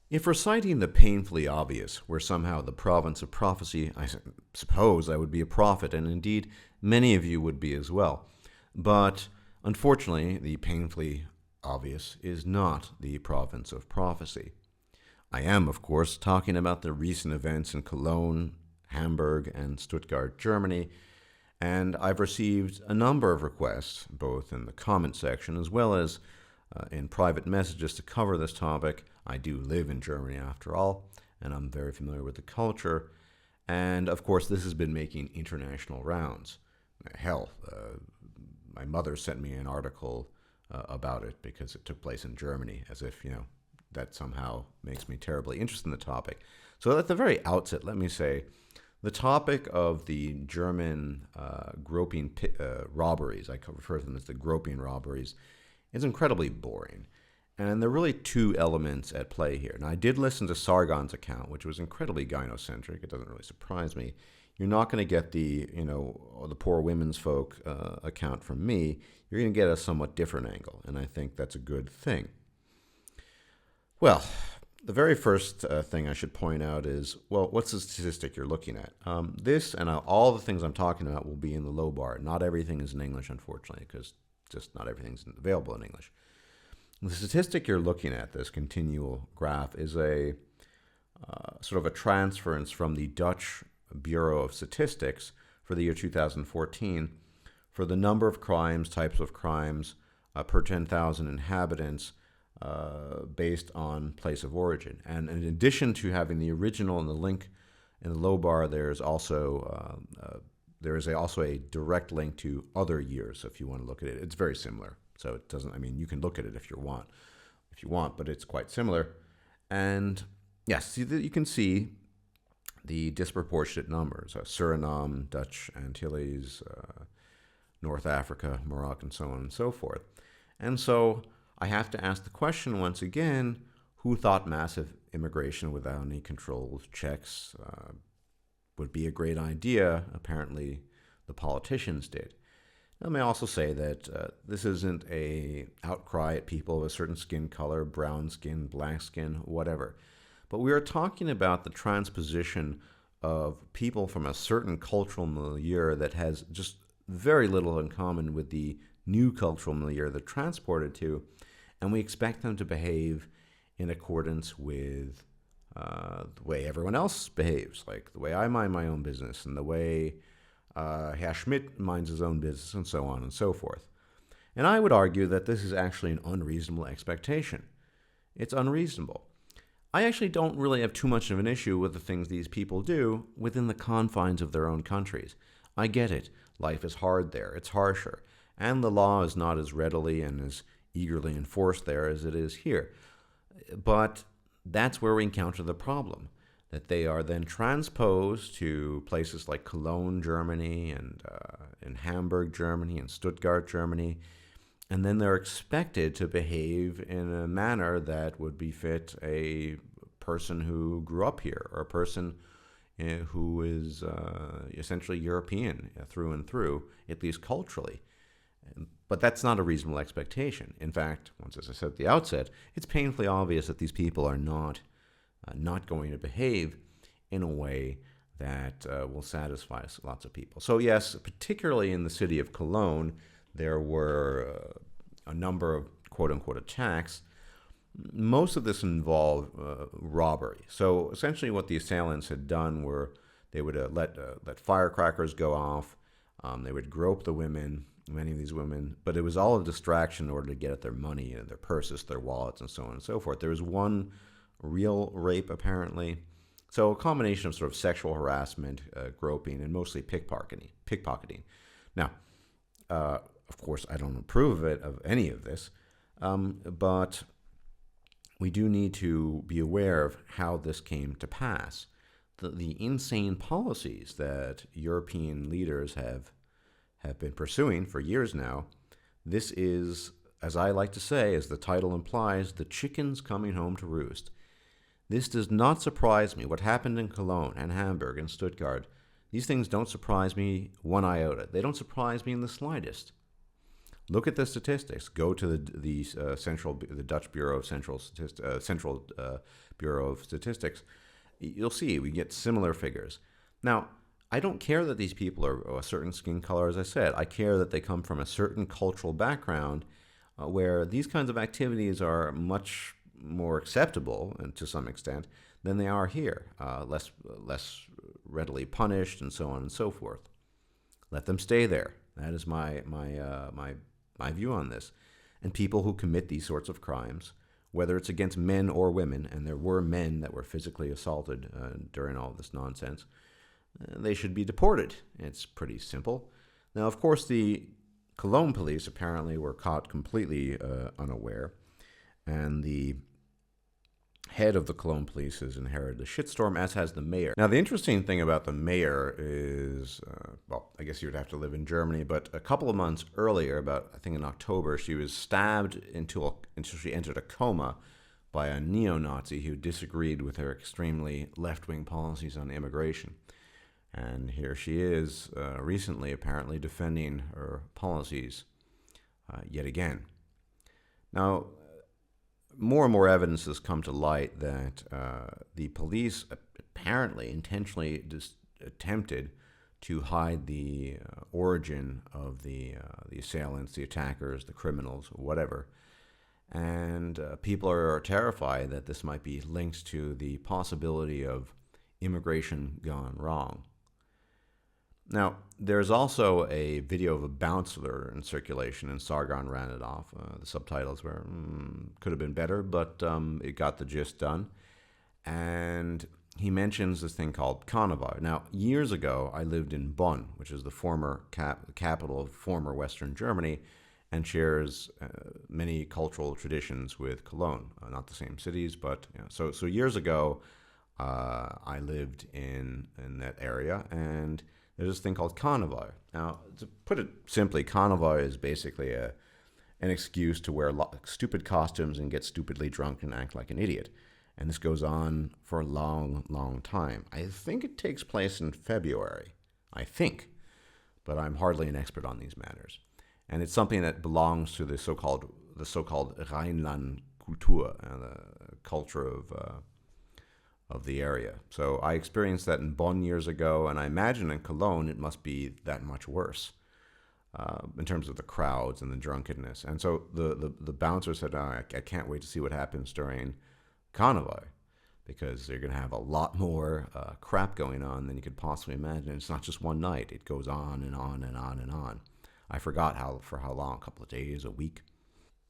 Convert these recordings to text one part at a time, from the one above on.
If reciting the painfully obvious were somehow the province of prophecy, suppose I would be a prophet, and indeed many of you would be as well. But unfortunately, the painfully obvious is not the province of prophecy. I am, of course, talking about the recent events in Cologne, Hamburg, and Stuttgart, Germany, and I've received a number of requests, both in the comment section as well as in private messages, to cover this topic. I do live in Germany after all, and I'm very familiar with the culture. And of course, this has been making international rounds. Hell, my mother sent me an article about it because it took place in Germany, as if, that somehow makes me terribly interested in the topic. So at the very outset, let me say, the topic of the German groping robberies, I refer to them as the groping robberies, is incredibly boring. And there are really two elements at play here. Now, I did listen to Sargon's account, which was incredibly gynocentric. It doesn't really surprise me. You're not going to get the poor women's folk account from me. You're going to get a somewhat different angle, and I think that's a good thing. Well, the very first thing I should point out is, what's the statistic you're looking at? This and all the things I'm talking about will be in the low bar. Not everything is in English, unfortunately, because just not everything's available in English. The statistic you're looking at, this continual graph, is a sort of a transference from the Dutch Bureau of Statistics for the year 2014 for the number of crimes, types of crimes per 10,000 inhabitants based on place of origin. And in addition to having the original and the link in the low bar, there's also a direct link to other years. So if you want to look at it, it's very similar. So it doesn't, you can look at it if you want, but it's quite similar. And yes, you can see the disproportionate numbers: Suriname, Dutch Antilles, North Africa, Morocco, and so on and so forth. And so I have to ask the question once again: who thought massive immigration without any controls, checks, would be a great idea? Apparently, the politicians did. Let me also say that this isn't a outcry at people of a certain skin color, brown skin, black skin, whatever. But we are talking about the transposition of people from a certain cultural milieu that has just very little in common with the new cultural milieu they're transported to, and we expect them to behave in accordance with the way everyone else behaves, like the way I mind my own business and the way Herr Schmidt minds his own business, and so on and so forth. And I would argue that this is actually an unreasonable expectation. It's unreasonable. I actually don't really have too much of an issue with the things these people do within the confines of their own countries. I get it. Life is hard there. It's harsher. And the law is not as readily and as eagerly enforced there as it is here. But that's where we encounter the problem, that they are then transposed to places like Cologne, Germany, and in Hamburg, Germany, and Stuttgart, Germany, and then they're expected to behave in a manner that would befit a person who grew up here, or a person who is essentially European through and through, at least culturally. But that's not a reasonable expectation. In fact, once, as I said at the outset, it's painfully obvious that these people are not going to behave in a way that will satisfy lots of people. So yes, particularly in the city of Cologne, there were a number of quote-unquote attacks. Most of this involved robbery. So essentially what the assailants had done were they would let firecrackers go off. They would grope the women, many of these women, but it was all a distraction in order to get at their money and their purses, their wallets, and so on and so forth. There was one real rape, apparently. So a combination of sort of sexual harassment, groping, and mostly pickpocketing. Now, of course, I don't approve of any of this, but we do need to be aware of how this came to pass. The insane policies that European leaders have been pursuing for years now, this is, as I like to say, as the title implies, the chickens coming home to roost. This does not surprise me. What happened in Cologne and Hamburg and Stuttgart, these things don't surprise me one iota. They don't surprise me in the slightest. Look at the statistics. Go to the Dutch Bureau of Central Bureau of Statistics. You'll see we get similar figures. Now, I don't care that these people are a certain skin color, as I said. I care that they come from a certain cultural background where these kinds of activities are much more acceptable, and to some extent, than they are here. Less readily punished, and so on and so forth. Let them stay there. That is my view on this. And people who commit these sorts of crimes, whether it's against men or women, and there were men that were physically assaulted during all this nonsense, they should be deported. It's pretty simple. Now, of course, the Cologne police apparently were caught completely unaware, and the head of the Cologne police has inherited the shitstorm, as has the mayor. Now, the interesting thing about the mayor is, well, I guess you would have to live in Germany, but a couple of months earlier, about, I think in October, she was stabbed until she entered a coma by a neo-Nazi who disagreed with her extremely left-wing policies on immigration. And here she is, recently apparently defending her policies yet again. Now, more and more evidence has come to light that the police apparently intentionally attempted to hide the origin of the assailants, the attackers, the criminals, whatever. And people are terrified that this might be linked to the possibility of immigration gone wrong. Now, there's also a video of a bouncer in circulation, and Sargon ran it off. The subtitles were, could have been better, but it got the gist done. And he mentions this thing called Karneval. Now, years ago, I lived in Bonn, which is the former capital of former Western Germany, and shares many cultural traditions with Cologne. Not the same cities, but so years ago, I lived in that area, and there's this thing called Karneval. Now, to put it simply, Karneval is basically an excuse to wear stupid costumes and get stupidly drunk and act like an idiot. And this goes on for a long, long time. I think it takes place in February. I think. But I'm hardly an expert on these matters. And it's something that belongs to the so-called Rheinland Kultur, the culture of the area. So I experienced that in Bonn years ago, and I imagine in Cologne it must be that much worse in terms of the crowds and the drunkenness. And so the bouncer said, I can't wait to see what happens during Carnival, because they're going to have a lot more crap going on than you could possibly imagine. It's not just one night. It goes on and on and on and on. I forgot for how long, a couple of days, a week.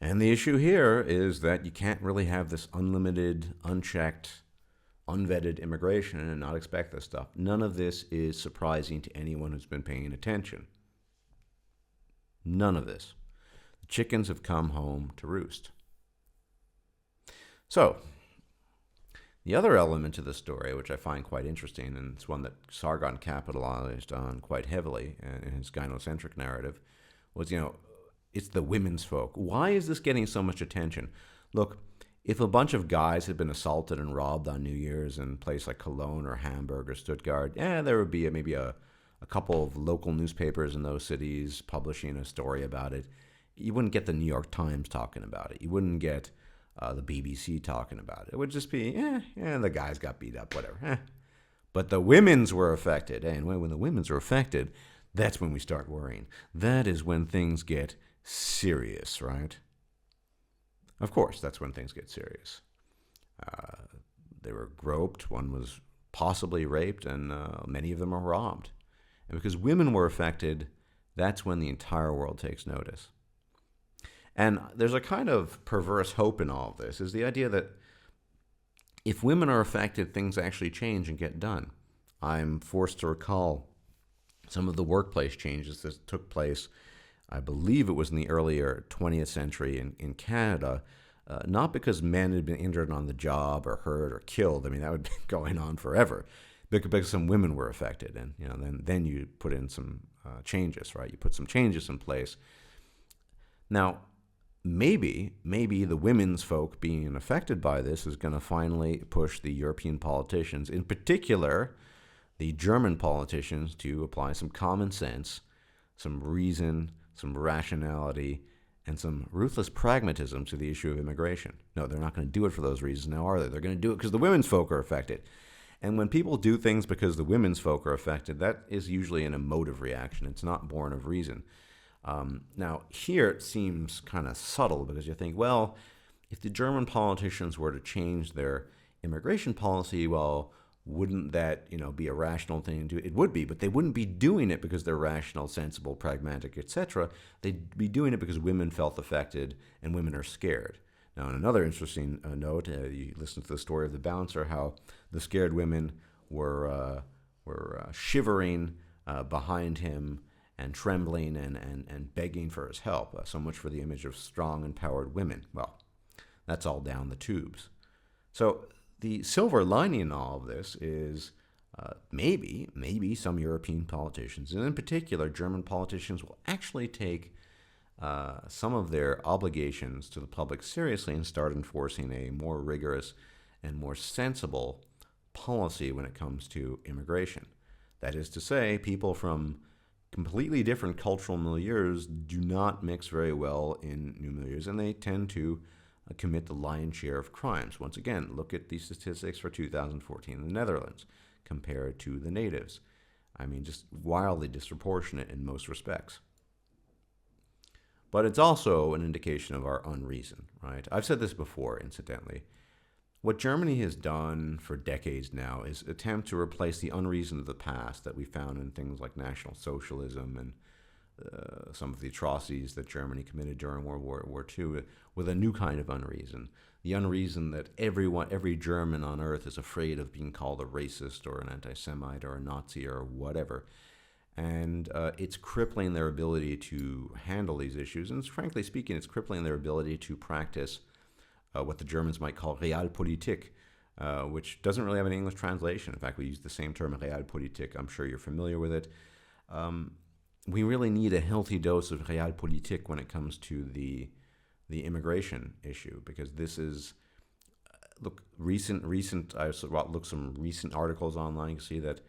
And the issue here is that you can't really have this unlimited, unchecked, unvetted immigration and not expect this stuff. None of this is surprising to anyone who's been paying attention. None of this. The chickens have come home to roost. So, the other element to the story, which I find quite interesting, and it's one that Sargon capitalized on quite heavily in his gynocentric narrative, was, it's the women's folk. Why is this getting so much attention? Look, if a bunch of guys had been assaulted and robbed on New Year's in a place like Cologne or Hamburg or Stuttgart, there would be maybe a couple of local newspapers in those cities publishing a story about it. You wouldn't get the New York Times talking about it. You wouldn't get the BBC talking about it. It would just be, the guys got beat up, whatever. But the women's were affected. And when the women's are affected, that's when we start worrying. That is when things get serious, right? Of course, that's when things get serious. They were groped, one was possibly raped, and many of them are robbed. And because women were affected, that's when the entire world takes notice. And there's a kind of perverse hope in all of this, is the idea that if women are affected, things actually change and get done. I'm forced to recall some of the workplace changes that took place, I believe it was in the earlier 20th century in Canada, not because men had been injured on the job or hurt or killed. I mean, that would be going on forever, because some women were affected. And then you put in some changes, right? You put some changes in place. Now, maybe the women's folk being affected by this is going to finally push the European politicians, in particular the German politicians, to apply some common sense, some reason, some rationality, and some ruthless pragmatism to the issue of immigration. No, they're not going to do it for those reasons now, are they? They're going to do it because the women's folk are affected. And when people do things because the women's folk are affected, that is usually an emotive reaction. It's not born of reason. Now, here it seems kind of subtle because you think, well, if the German politicians were to change their immigration policy, well, wouldn't that, be a rational thing to do? It would be, but they wouldn't be doing it because they're rational, sensible, pragmatic, etc. They'd be doing it because women felt affected and women are scared. Now, on another interesting note, you listen to the story of the bouncer, how the scared women were shivering behind him and trembling and begging for his help. So much for the image of strong, empowered women. Well, that's all down the tubes. So the silver lining in all of this is maybe some European politicians, and in particular German politicians, will actually take some of their obligations to the public seriously and start enforcing a more rigorous and more sensible policy when it comes to immigration. That is to say, people from completely different cultural milieus do not mix very well in new milieus, and they tend to commit the lion's share of crimes. Once again, look at the statistics for 2014 in the Netherlands compared to the natives. I mean, just wildly disproportionate in most respects. But it's also an indication of our unreason, right? I've said this before, incidentally. What Germany has done for decades now is attempt to replace the unreason of the past that we found in things like National Socialism and some of the atrocities that Germany committed during World War II with a new kind of unreason. The unreason that every German on earth is afraid of being called a racist or an anti-Semite or a Nazi or whatever. And it's crippling their ability to handle these issues. And frankly speaking, it's crippling their ability to practice what the Germans might call Realpolitik, which doesn't really have an English translation. In fact, we use the same term, Realpolitik. I'm sure you're familiar with it. We really need a healthy dose of Realpolitik when it comes to the immigration issue, because this is, recent. I looked some recent articles online. You can see that,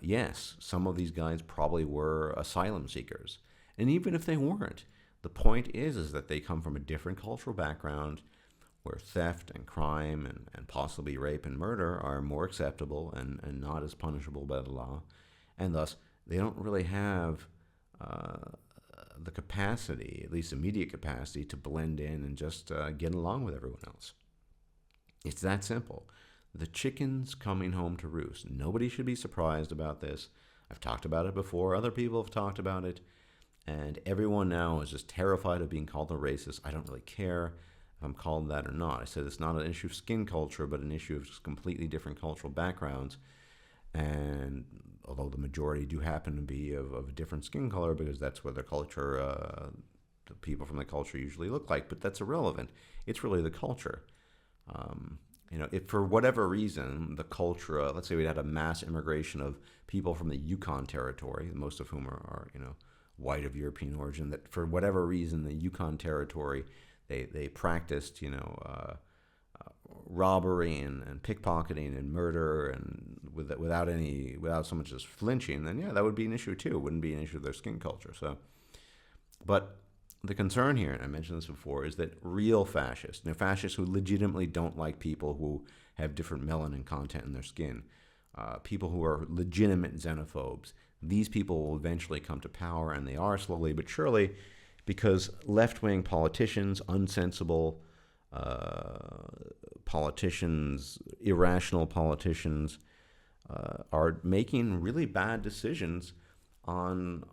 yes, some of these guys probably were asylum seekers, and even if they weren't, the point is that they come from a different cultural background, where theft and crime and possibly rape and murder are more acceptable and not as punishable by the law, and thus they don't really have the capacity, at least immediate capacity, to blend in and just get along with everyone else. It's that simple. The chicken's coming home to roost. Nobody should be surprised about this. I've talked about it before. Other people have talked about it. And everyone now is just terrified of being called a racist. I don't really care if I'm called that or not. I said it's not an issue of skin culture, but an issue of just completely different cultural backgrounds. And although the majority do happen to be of a different skin color, because that's what their culture, the people from the culture usually look like, but that's irrelevant. It's really the culture. If for whatever reason the culture, let's say we had a mass immigration of people from the Yukon territory, most of whom are white of European origin, that for whatever reason the Yukon territory they practiced robbery and pickpocketing and murder and without so much as flinching, then yeah, that would be an issue too. It wouldn't be an issue of their skin culture. So, but the concern here, and I mentioned this before, is that real fascists, fascists who legitimately don't like people who have different melanin content in their skin, people who are legitimate xenophobes, these people will eventually come to power, and they are slowly but surely, because left-wing politicians, unsensible politicians, irrational politicians, are making really bad decisions on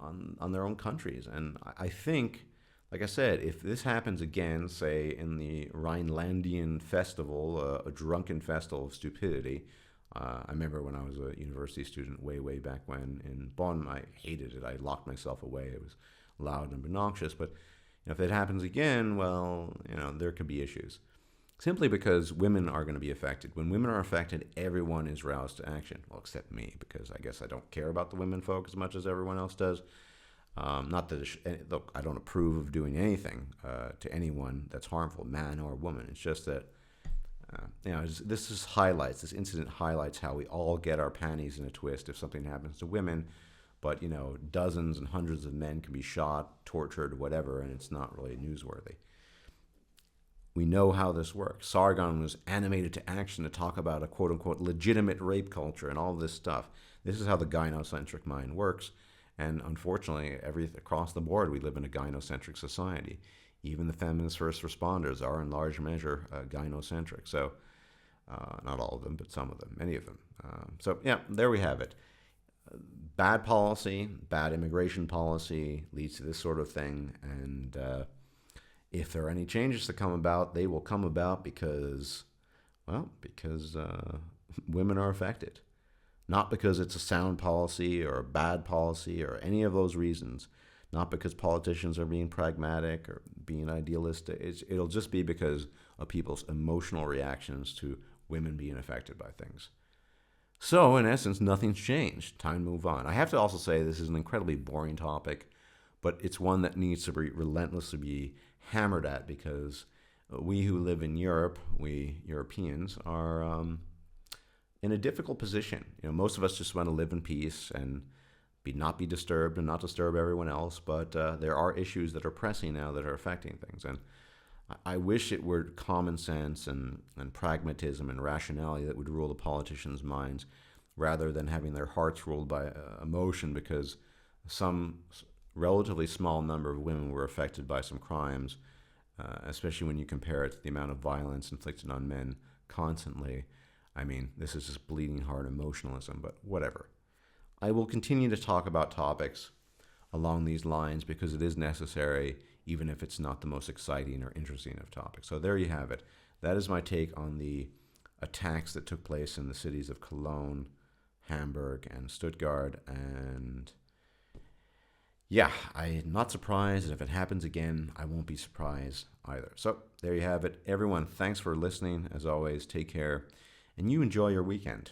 their own countries. And I think, like I said, if this happens again, say in the Rhinelandian festival, a drunken festival of stupidity, I remember when I was a university student way back when in Bonn, I hated it. I locked myself away. It was loud and obnoxious. But if it happens again, well, there could be issues. Simply because women are going to be affected. When women are affected, everyone is roused to action. Well, except me, because I guess I don't care about the women folk as much as everyone else does. Not that look, I don't approve of doing anything to anyone that's harmful, man or woman. It's just that this incident highlights how we all get our panties in a twist if something happens to women, But, dozens and hundreds of men can be shot, tortured, whatever, and it's not really newsworthy. We know how this works. Sargon was animated to action to talk about a quote-unquote legitimate rape culture and all this stuff. This is how the gynocentric mind works. And unfortunately, across the board, we live in a gynocentric society. Even the feminist first responders are in large measure gynocentric. So, not all of them, but some of them, many of them. There we have it. Bad policy, bad immigration policy leads to this sort of thing. And if there are any changes to come about, they will come about because women are affected. Not because it's a sound policy or a bad policy or any of those reasons. Not because politicians are being pragmatic or being idealistic. It'll just be because of people's emotional reactions to women being affected by things. So, in essence, nothing's changed. Time to move on. I have to also say this is an incredibly boring topic, but it's one that needs to be relentlessly be hammered at because we who live in Europe, we Europeans, are in a difficult position. Most of us just want to live in peace and not be disturbed and not disturb everyone else, but there are issues that are pressing now that are affecting things. And I wish it were common sense and pragmatism and rationality that would rule the politicians' minds rather than having their hearts ruled by emotion because some relatively small number of women were affected by some crimes, especially when you compare it to the amount of violence inflicted on men constantly. I mean, this is just bleeding heart emotionalism, but whatever. I will continue to talk about topics along these lines because it is necessary, even if it's not the most exciting or interesting of topics. So there you have it. That is my take on the attacks that took place in the cities of Cologne, Hamburg, and Stuttgart. And yeah, I'm not surprised. And if it happens again, I won't be surprised either. So there you have it. Everyone, thanks for listening. As always, take care. And you enjoy your weekend.